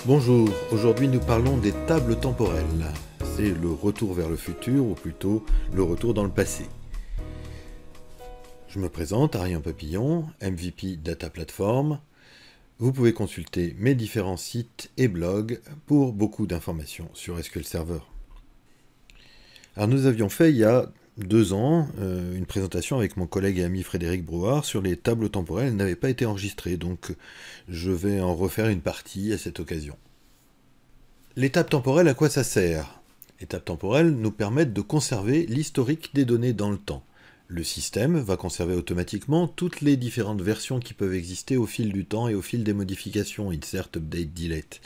Bonjour, aujourd'hui nous parlons des tables temporelles. C'est le retour vers le futur, ou plutôt le retour dans le passé. Je me présente, Ariane Papillon, MVP Data Platform. Vous pouvez consulter mes différents sites et blogs pour beaucoup d'informations sur SQL Server. Alors nous avions fait il y a 2 ans une présentation avec mon collègue et ami Frédéric Brouard sur les tables temporelles. Elle n'avait pas été enregistrée, donc je vais en refaire une partie à cette occasion. Les tables temporelles, à quoi ça sert? Les tables temporelles nous permettent de conserver l'historique des données dans le temps. Le système va conserver automatiquement toutes les différentes versions qui peuvent exister au fil du temps et au fil des modifications, insert, update, delete.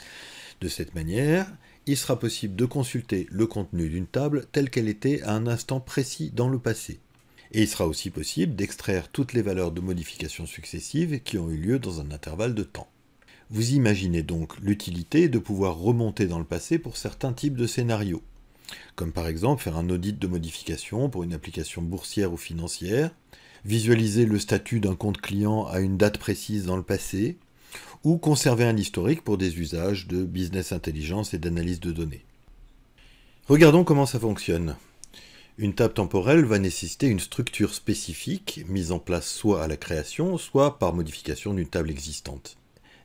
De cette manière, il sera possible de consulter le contenu d'une table telle qu'elle était à un instant précis dans le passé. Et il sera aussi possible d'extraire toutes les valeurs de modifications successives qui ont eu lieu dans un intervalle de temps. Vous imaginez donc l'utilité de pouvoir remonter dans le passé pour certains types de scénarios, comme par exemple faire un audit de modification pour une application boursière ou financière, visualiser le statut d'un compte client à une date précise dans le passé, ou conserver un historique pour des usages de business intelligence et d'analyse de données. Regardons comment ça fonctionne. Une table temporelle va nécessiter une structure spécifique, mise en place soit à la création, soit par modification d'une table existante.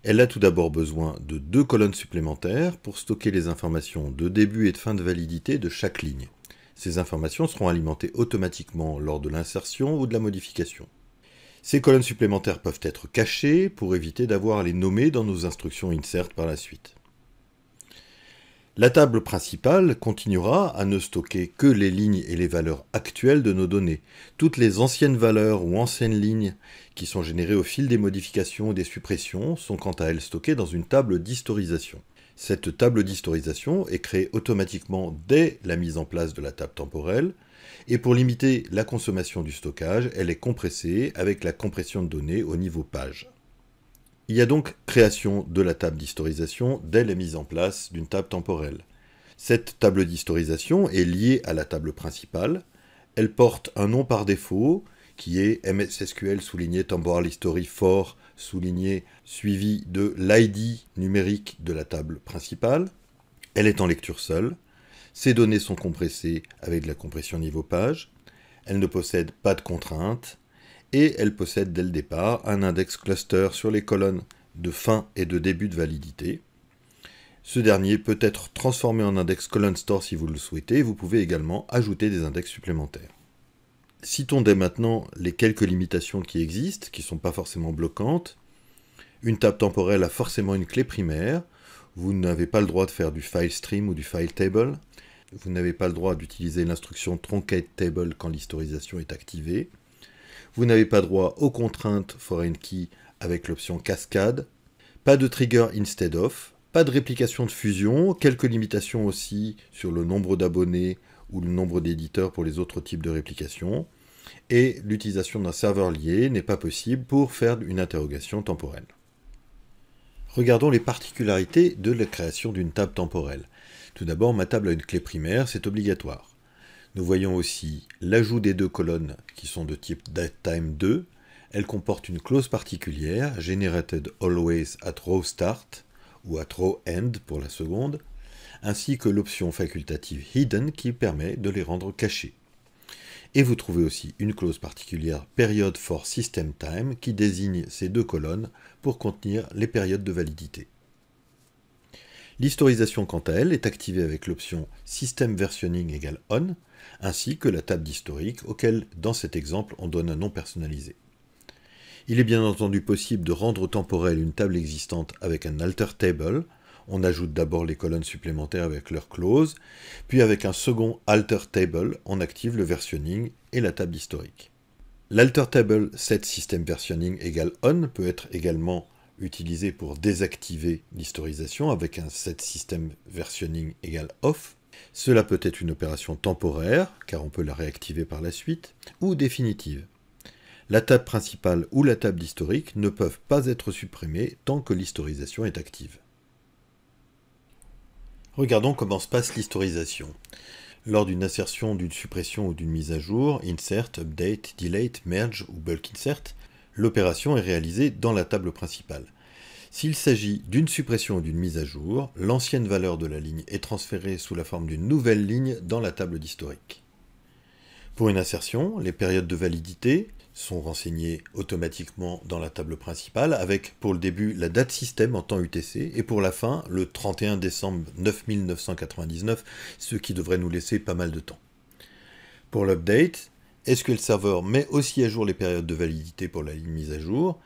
Elle a tout d'abord besoin de 2 colonnes supplémentaires pour stocker les informations de début et de fin de validité de chaque ligne. Ces informations seront alimentées automatiquement lors de l'insertion ou de la modification. Ces colonnes supplémentaires peuvent être cachées pour éviter d'avoir à les nommer dans nos instructions insert par la suite. La table principale continuera à ne stocker que les lignes et les valeurs actuelles de nos données. Toutes les anciennes valeurs ou anciennes lignes qui sont générées au fil des modifications ou des suppressions sont quant à elles stockées dans une table d'historisation. Cette table d'historisation est créée automatiquement dès la mise en place de la table temporelle, et pour limiter la consommation du stockage, elle est compressée avec la compression de données au niveau page. Il y a donc création de la table d'historisation dès la mise en place d'une table temporelle. Cette table d'historisation est liée à la table principale. Elle porte un nom par défaut qui est MS-SQL souligné Temporal History for souligné suivi de l'ID numérique de la table principale. Elle est en lecture seule. Ces données sont compressées avec de la compression niveau page. Elle ne possède pas de contraintes. Et elle possède dès le départ un index cluster sur les colonnes de fin et de début de validité. Ce dernier peut être transformé en index colon store si vous le souhaitez. Vous pouvez également ajouter des index supplémentaires. Citons dès maintenant les quelques limitations qui existent, qui ne sont pas forcément bloquantes. Une table temporelle a forcément une clé primaire. Vous n'avez pas le droit de faire du file stream ou du file table. Vous n'avez pas le droit d'utiliser l'instruction truncate table quand l'historisation est activée. Vous n'avez pas droit aux contraintes foreign key avec l'option cascade, pas de trigger instead of, pas de réplication de fusion, quelques limitations aussi sur le nombre d'abonnés ou le nombre d'éditeurs pour les autres types de réplication, et l'utilisation d'un serveur lié n'est pas possible pour faire une interrogation temporelle. Regardons les particularités de la création d'une table temporelle. Tout d'abord, ma table a une clé primaire, c'est obligatoire. Nous voyons aussi l'ajout des 2 colonnes qui sont de type datetime2. Elle comporte une clause particulière, generated always at row start ou at row end pour la seconde, ainsi que l'option facultative hidden qui permet de les rendre cachés. Et vous trouvez aussi une clause particulière period for system time qui désigne ces 2 colonnes pour contenir les périodes de validité. L'historisation, quant à elle, est activée avec l'option System Versioning égale On, ainsi que la table d'historique, auquel, dans cet exemple, on donne un nom personnalisé. Il est bien entendu possible de rendre temporelle une table existante avec un alter table. On ajoute d'abord les colonnes supplémentaires avec leur clause, puis avec un second alter table, on active le versionning et la table d'historique. L'alter table set system versioning égale On peut être également utilisé pour désactiver l'historisation avec un set system versioning égale off. Cela peut être une opération temporaire, car on peut la réactiver par la suite, ou définitive. La table principale ou la table d'historique ne peuvent pas être supprimées tant que l'historisation est active. Regardons comment se passe l'historisation. Lors d'une insertion, d'une suppression ou d'une mise à jour, insert, update, delete, merge ou bulk insert, l'opération est réalisée dans la table principale. S'il s'agit d'une suppression ou d'une mise à jour, l'ancienne valeur de la ligne est transférée sous la forme d'une nouvelle ligne dans la table d'historique. Pour une insertion, les périodes de validité sont renseignées automatiquement dans la table principale avec pour le début la date système en temps UTC et pour la fin le 31 décembre 9999, ce qui devrait nous laisser pas mal de temps. Pour l'update, SQL Server met aussi à jour les périodes de validité pour la ligne mise à jour,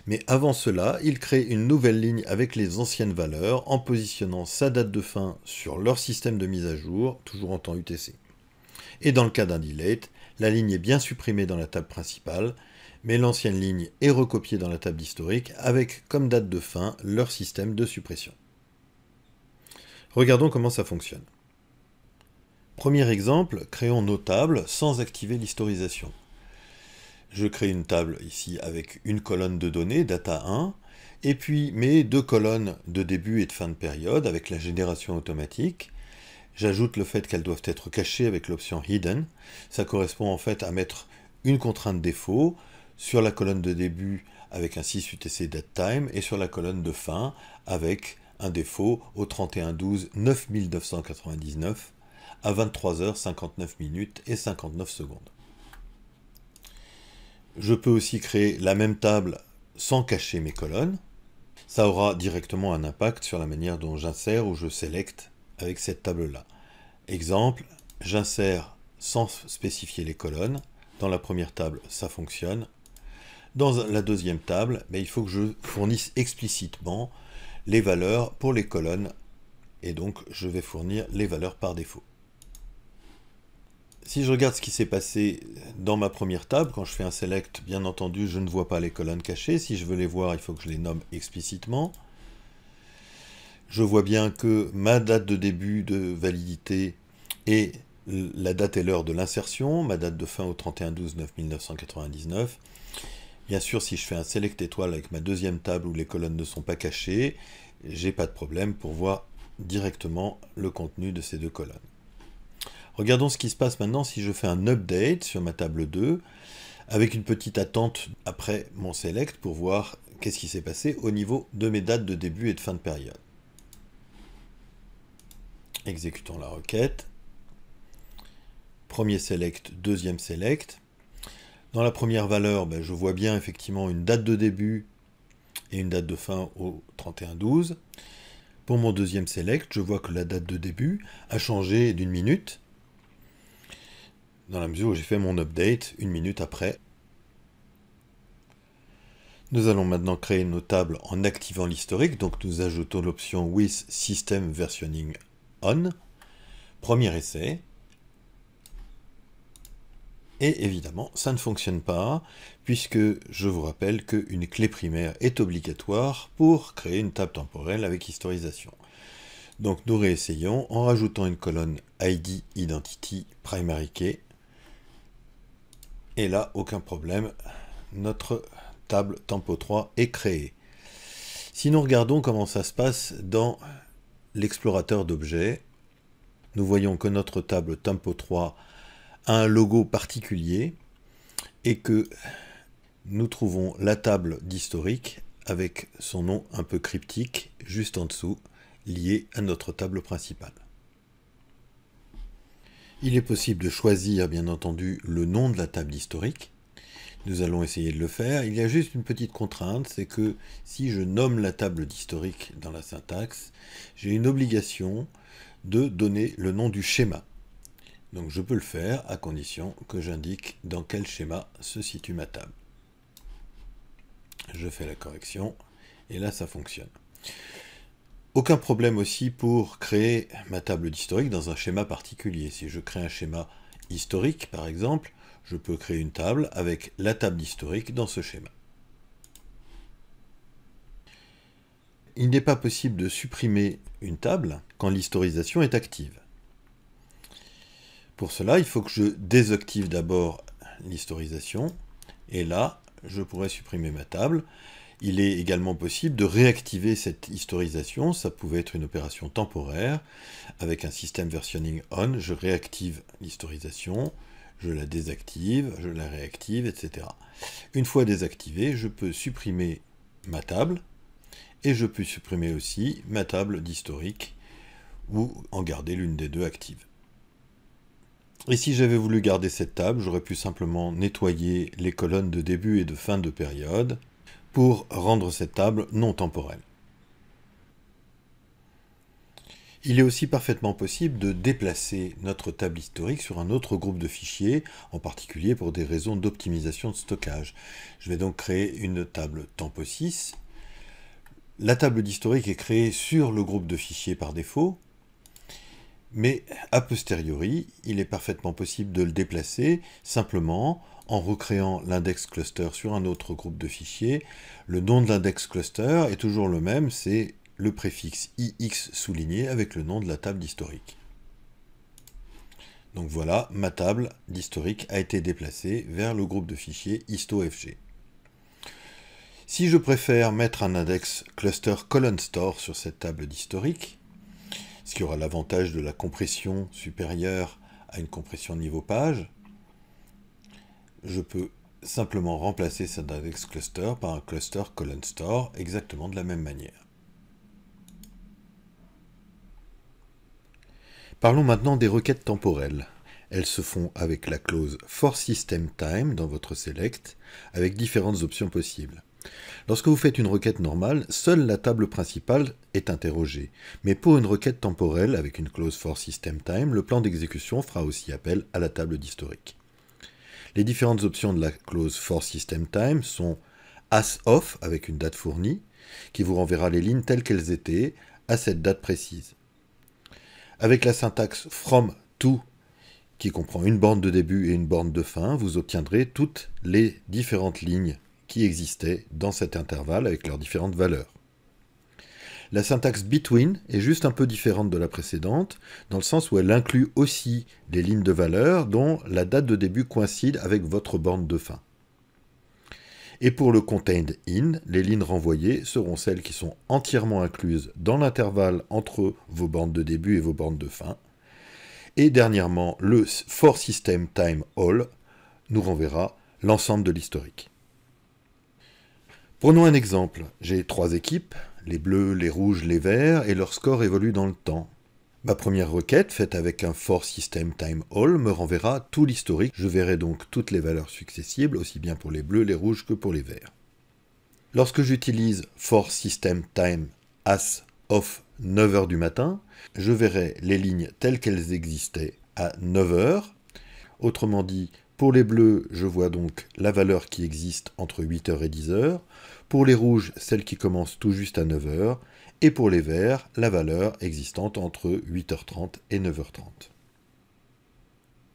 mais avant cela, il crée une nouvelle ligne avec les anciennes valeurs en positionnant sa date de fin sur leur système de mise à jour, toujours en temps UTC. Et dans le cas d'un delete, la ligne est bien supprimée dans la table principale, mais l'ancienne ligne est recopiée dans la table d'historique avec comme date de fin leur système de suppression. Regardons comment ça fonctionne. Premier exemple, créons nos tables sans activer l'historisation. Je crée une table ici avec une colonne de données, data 1, et puis mes deux colonnes de début et de fin de période avec la génération automatique. J'ajoute le fait qu'elles doivent être cachées avec l'option Hidden. Ça correspond en fait à mettre une contrainte défaut sur la colonne de début avec un 6 UTC datetime et sur la colonne de fin avec un défaut au 31/12/9999 à 23h59 et 59 secondes. Je peux aussi créer la même table sans cacher mes colonnes. Ça aura directement un impact sur la manière dont j'insère ou je sélecte avec cette table-là. Exemple, j'insère sans spécifier les colonnes. Dans la première table, ça fonctionne. Dans la deuxième table, il faut que je fournisse explicitement les valeurs pour les colonnes. Et donc, je vais fournir les valeurs par défaut. Si je regarde ce qui s'est passé dans ma première table, quand je fais un select, bien entendu, je ne vois pas les colonnes cachées. Si je veux les voir, il faut que je les nomme explicitement. Je vois bien que ma date de début de validité est la date et l'heure de l'insertion, ma date de fin au 31/12/1999. Bien sûr, si je fais un select étoile avec ma deuxième table où les colonnes ne sont pas cachées, j'ai pas de problème pour voir directement le contenu de ces deux colonnes. Regardons ce qui se passe maintenant si je fais un update sur ma table 2, avec une petite attente après mon select pour voir qu'est-ce qui s'est passé au niveau de mes dates de début et de fin de période. Exécutons la requête. Premier select, deuxième select. Dans la première valeur, je vois bien effectivement une date de début et une date de fin au 31/12. Pour mon deuxième select, je vois que la date de début a changé d'une minute, dans la mesure où j'ai fait mon update une minute après. Nous allons maintenant créer nos tables en activant l'historique, donc nous ajoutons l'option With System Versioning On. Premier essai. Et évidemment, ça ne fonctionne pas, puisque je vous rappelle qu'une clé primaire est obligatoire pour créer une table temporelle avec historisation. Donc nous réessayons en rajoutant une colonne ID Identity Primary Key. Et là, aucun problème, notre table Tempo 3 est créée. Sinon, regardons comment ça se passe dans l'explorateur d'objets. Nous voyons que notre table Tempo 3 a un logo particulier et que nous trouvons la table d'historique avec son nom un peu cryptique juste en dessous, lié à notre table principale. Il est possible de choisir, bien entendu, le nom de la table d'historique. Nous allons essayer de le faire. Il y a juste une petite contrainte, c'est que si je nomme la table d'historique dans la syntaxe, j'ai une obligation de donner le nom du schéma. Donc je peux le faire à condition que j'indique dans quel schéma se situe ma table. Je fais la correction et là ça fonctionne. Aucun problème aussi pour créer ma table d'historique dans un schéma particulier. Si je crée un schéma historique par exemple, je peux créer une table avec la table d'historique dans ce schéma. Il n'est pas possible de supprimer une table quand l'historisation est active. Pour cela, il faut que je désactive d'abord l'historisation, et là, je pourrais supprimer ma table. Il est également possible de réactiver cette historisation, ça pouvait être une opération temporaire. Avec un système versioning on, je réactive l'historisation, je la désactive, je la réactive, etc. Une fois désactivée, je peux supprimer ma table, Et je peux supprimer aussi ma table d'historique ou en garder l'une des deux active. Et si j'avais voulu garder cette table, j'aurais pu simplement nettoyer les colonnes de début et de fin de période pour rendre cette table non temporelle. Il est aussi parfaitement possible de déplacer notre table historique sur un autre groupe de fichiers, en particulier pour des raisons d'optimisation de stockage. Je vais donc créer une table Tempo6. La table d'historique est créée sur le groupe de fichiers par défaut, mais a posteriori, il est parfaitement possible de le déplacer simplement en recréant l'index cluster sur un autre groupe de fichiers. Le nom de l'index cluster est toujours le même, c'est le préfixe IX souligné avec le nom de la table d'historique. Donc voilà, ma table d'historique a été déplacée vers le groupe de fichiers histofg. Si je préfère mettre un index cluster colon-store sur cette table d'historique, ce qui aura l'avantage de la compression supérieure à une compression niveau page, je peux simplement remplacer cet index cluster par un cluster colon store exactement de la même manière. Parlons maintenant des requêtes temporelles. Elles se font avec la clause forSystemTime dans votre select, avec différentes options possibles. Lorsque vous faites une requête normale, seule la table principale est interrogée. Mais pour une requête temporelle avec une clause forSystemTime, le plan d'exécution fera aussi appel à la table d'historique. Les différentes options de la clause forSystemTime sont asOff avec une date fournie, qui vous renverra les lignes telles qu'elles étaient à cette date précise. Avec la syntaxe fromTo, qui comprend une borne de début et une borne de fin, vous obtiendrez toutes les différentes lignes qui existaient dans cet intervalle avec leurs différentes valeurs. La syntaxe between est juste un peu différente de la précédente, dans le sens où elle inclut aussi des lignes de valeur dont la date de début coïncide avec votre borne de fin. Et pour le contained in, les lignes renvoyées seront celles qui sont entièrement incluses dans l'intervalle entre vos bornes de début et vos bornes de fin. Et dernièrement, le forSystemTimeAll nous renverra l'ensemble de l'historique. Prenons un exemple. J'ai 3 équipes, les bleus, les rouges, les verts, et leur score évolue dans le temps. Ma première requête, faite avec un forSystemTimeAll, me renverra tout l'historique. Je verrai donc toutes les valeurs successibles, aussi bien pour les bleus, les rouges que pour les verts. Lorsque j'utilise forSystemTime as of 9h du matin, je verrai les lignes telles qu'elles existaient à 9h. Autrement dit, pour les bleus, je vois donc la valeur qui existe entre 8h et 10h. Pour les rouges, celle qui commence tout juste à 9h. Et pour les verts, la valeur existante entre 8h30 et 9h30.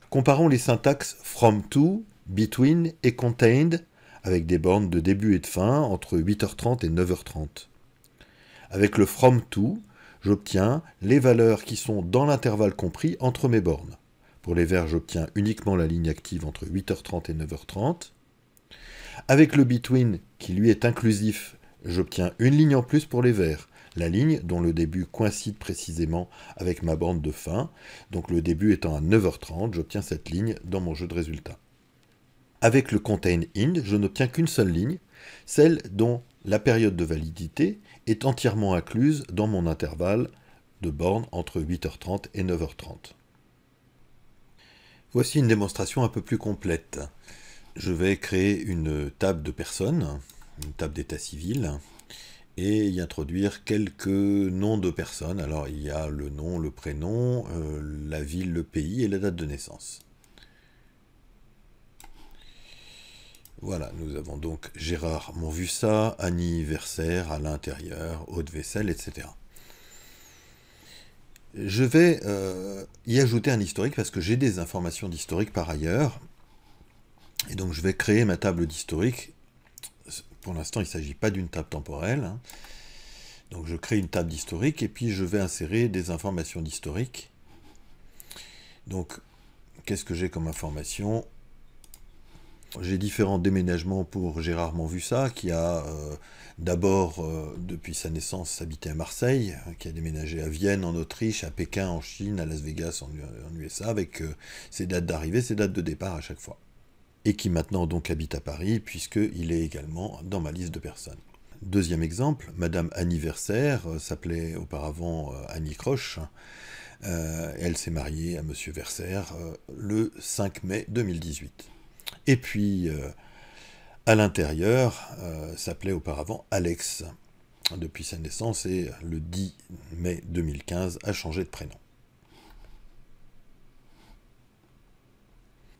Comparons les syntaxes fromTo, between et contained avec des bornes de début et de fin entre 8h30 et 9h30. Avec le fromTo, j'obtiens les valeurs qui sont dans l'intervalle compris entre mes bornes. Pour les verts, j'obtiens uniquement la ligne active entre 8h30 et 9h30. Avec le between, qui lui est inclusif, j'obtiens une ligne en plus pour les verts. La ligne dont le début coïncide précisément avec ma borne de fin, donc le début étant à 9h30, j'obtiens cette ligne dans mon jeu de résultats. Avec le contain in, je n'obtiens qu'une seule ligne, celle dont la période de validité est entièrement incluse dans mon intervalle de borne entre 8h30 et 9h30. Voici une démonstration un peu plus complète. Je vais créer une table de personnes, une table d'état civil, et y introduire quelques noms de personnes. Alors il y a le nom, le prénom, la ville, le pays et la date de naissance. Voilà, nous avons donc Gérard Monvussa, anniversaire à l'intérieur, eau de vaisselle, etc. Je vais y ajouter un historique parce que j'ai des informations d'historique par ailleurs. Et donc je vais créer ma table d'historique. Pour l'instant, il ne s'agit pas d'une table temporelle. Donc je crée une table d'historique et puis je vais insérer des informations d'historique. Donc, qu'est-ce que j'ai comme information ? J'ai différents déménagements pour Gérard Monvussa, qui a d'abord, depuis sa naissance, habité à Marseille, qui a déménagé à Vienne en Autriche, à Pékin en Chine, à Las Vegas en USA, avec ses dates d'arrivée, ses dates de départ à chaque fois. Et qui maintenant donc habite à Paris, puisqu'il est également dans ma liste de personnes. Deuxième exemple, Madame Anniversaire s'appelait auparavant Annie Croche. Elle s'est mariée à Monsieur Versaire le 5 mai 2018. Et puis, à l'intérieur, s'appelait auparavant Alex depuis sa naissance et le 10 mai 2015 a changé de prénom.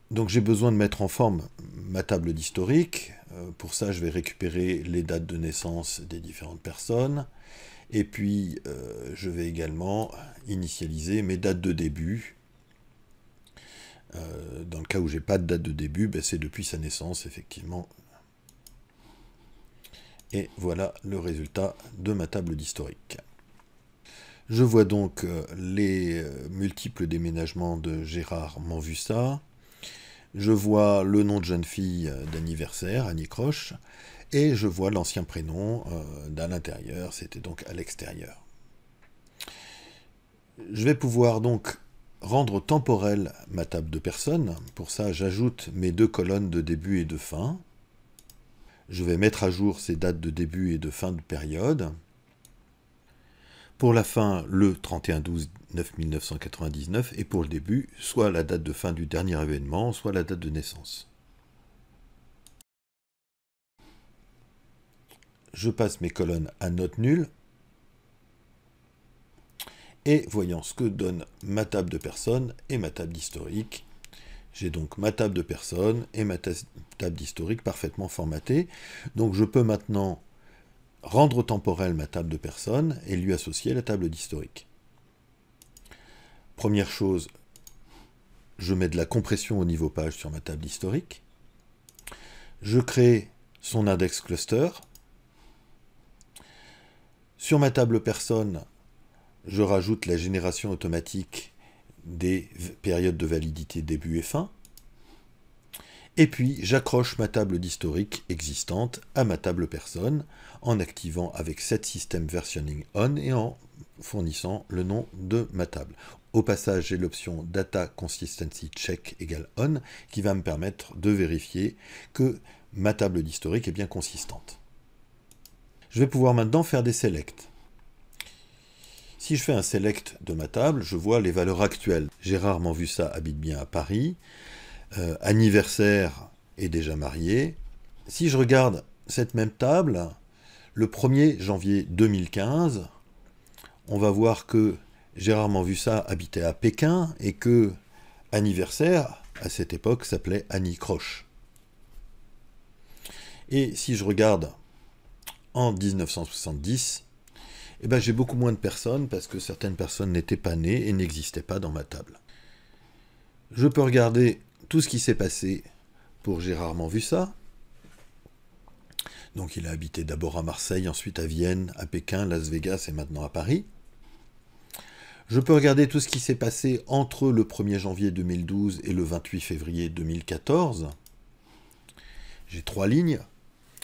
Donc j'ai besoin de mettre en forme ma table d'historique. Pour ça, je vais récupérer les dates de naissance des différentes personnes. Et puis, je vais également initialiser mes dates de début. Dans le cas où j'ai pas de date de début, ben c'est depuis sa naissance, effectivement. Et voilà le résultat de ma table d'historique. Je vois donc les multiples déménagements de Gérard Manvussa. Je vois le nom de jeune fille d'anniversaire, Annie Croche, et je vois l'ancien prénom d'à l'intérieur, c'était donc à l'extérieur. Je vais pouvoir donc rendre temporelle ma table de personnes. Pour ça, j'ajoute mes deux colonnes de début et de fin. Je vais mettre à jour ces dates de début et de fin de période. Pour la fin, le 31-12-1999, et pour le début, soit la date de fin du dernier événement, soit la date de naissance. Je passe mes colonnes à note nulle, et voyons ce que donne ma table de personnes et ma table d'historique. J'ai donc ma table de personnes et ma table d'historique parfaitement formatée. Donc je peux maintenant rendre temporelle ma table de personnes et lui associer la table d'historique. Première chose, je mets de la compression au niveau page sur ma table d'historique. Je crée son index cluster. Sur ma table personne, je rajoute la génération automatique des périodes de validité début et fin. Et puis, j'accroche ma table d'historique existante à ma table personne en activant avec set system versioning on et en fournissant le nom de ma table. Au passage, j'ai l'option data consistency check égale on qui va me permettre de vérifier que ma table d'historique est bien consistante. Je vais pouvoir maintenant faire des selects. Si je fais un select de ma table, je vois les valeurs actuelles. Gérard Manvussa habite bien à Paris. Anniversaire est déjà marié. Si je regarde cette même table, le 1er janvier 2015, on va voir que Gérard Manvussa habitait à Pékin et que Anniversaire, à cette époque, s'appelait Annie Croche. Et si je regarde en 1970, eh ben, j'ai beaucoup moins de personnes parce que certaines personnes n'étaient pas nées et n'existaient pas dans ma table. Je peux regarder tout ce qui s'est passé pour Gérard Manvussa. Donc il a habité d'abord à Marseille, ensuite à Vienne, à Pékin, Las Vegas et maintenant à Paris. Je peux regarder tout ce qui s'est passé entre le 1er janvier 2012 et le 28 février 2014. J'ai 3 lignes,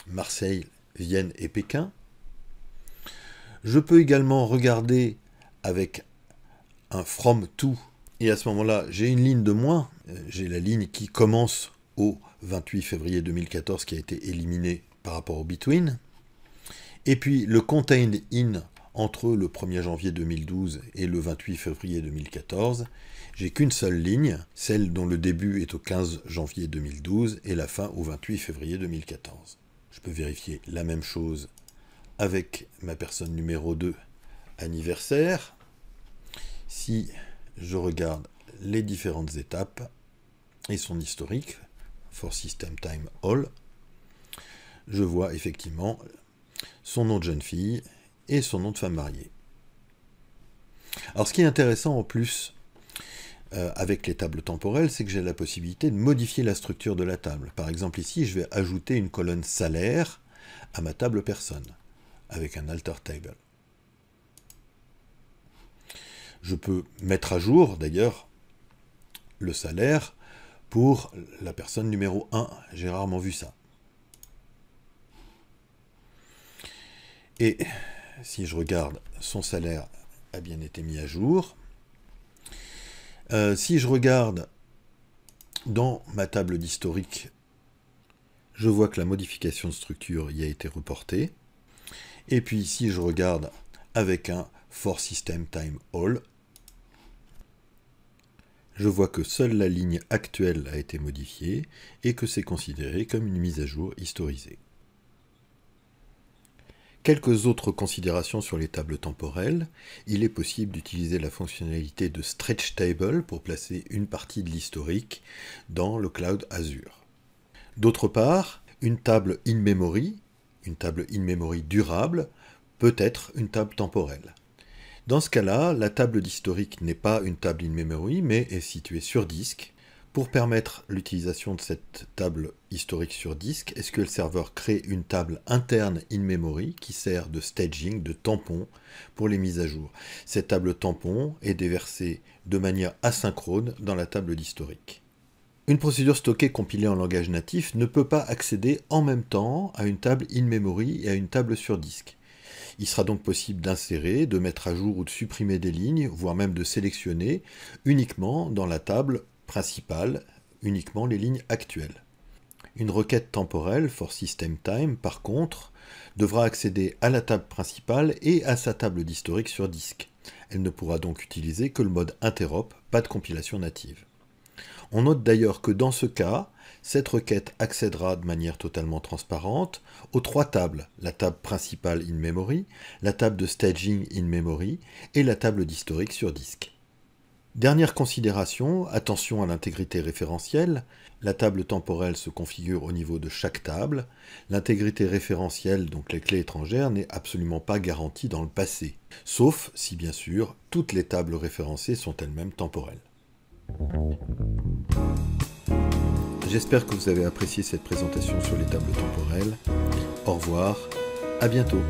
Marseille, Vienne et Pékin. Je peux également regarder avec un from to, et à ce moment-là, j'ai une ligne de moins. J'ai la ligne qui commence au 28 février 2014 qui a été éliminée par rapport au between. Et puis le contained in entre le 1er janvier 2012 et le 28 février 2014. J'ai qu'une seule ligne, celle dont le début est au 15 janvier 2012 et la fin au 28 février 2014. Je peux vérifier la même chose avec ma personne numéro 2, anniversaire. Si je regarde les différentes étapes et son historique, for system time all, je vois effectivement son nom de jeune fille et son nom de femme mariée. Alors ce qui est intéressant en plus avec les tables temporelles, c'est que j'ai la possibilité de modifier la structure de la table. Par exemple ici, je vais ajouter une colonne salaire à ma table personne avec un alter table. Je peux mettre à jour d'ailleurs le salaire pour la personne numéro 1, Gérard Manvussa. Et si je regarde, son salaire a bien été mis à jour. Si je regarde dans ma table d'historique, je vois que la modification de structure y a été reportée. Et puis si je regarde avec un For System Time All, je vois que seule la ligne actuelle a été modifiée et que c'est considéré comme une mise à jour historisée. Quelques autres considérations sur les tables temporelles. Il est possible d'utiliser la fonctionnalité de Stretch Table pour placer une partie de l'historique dans le cloud Azure. D'autre part, une table in-memory durable, peut être une table temporelle. Dans ce cas-là, la table d'historique n'est pas une table in-memory, mais est située sur disque. Pour permettre l'utilisation de cette table historique sur disque, SQL Server crée une table interne in-memory qui sert de staging, de tampon pour les mises à jour. Cette table tampon est déversée de manière asynchrone dans la table d'historique. Une procédure stockée compilée en langage natif ne peut pas accéder en même temps à une table in-memory et à une table sur disque. Il sera donc possible d'insérer, de mettre à jour ou de supprimer des lignes, voire même de sélectionner uniquement dans la table principale, uniquement les lignes actuelles. Une requête temporelle for system time, par contre, devra accéder à la table principale et à sa table d'historique sur disque. Elle ne pourra donc utiliser que le mode interop, pas de compilation native. On note d'ailleurs que dans ce cas, cette requête accédera de manière totalement transparente aux trois tables, la table principale in-memory, la table de staging in-memory et la table d'historique sur disque. Dernière considération, attention à l'intégrité référentielle. La table temporelle se configure au niveau de chaque table. L'intégrité référentielle, donc les clés étrangères, n'est absolument pas garantie dans le passé, sauf si bien sûr toutes les tables référencées sont elles-mêmes temporelles. J'espère que vous avez apprécié cette présentation sur les tables temporelles. Au revoir, à bientôt.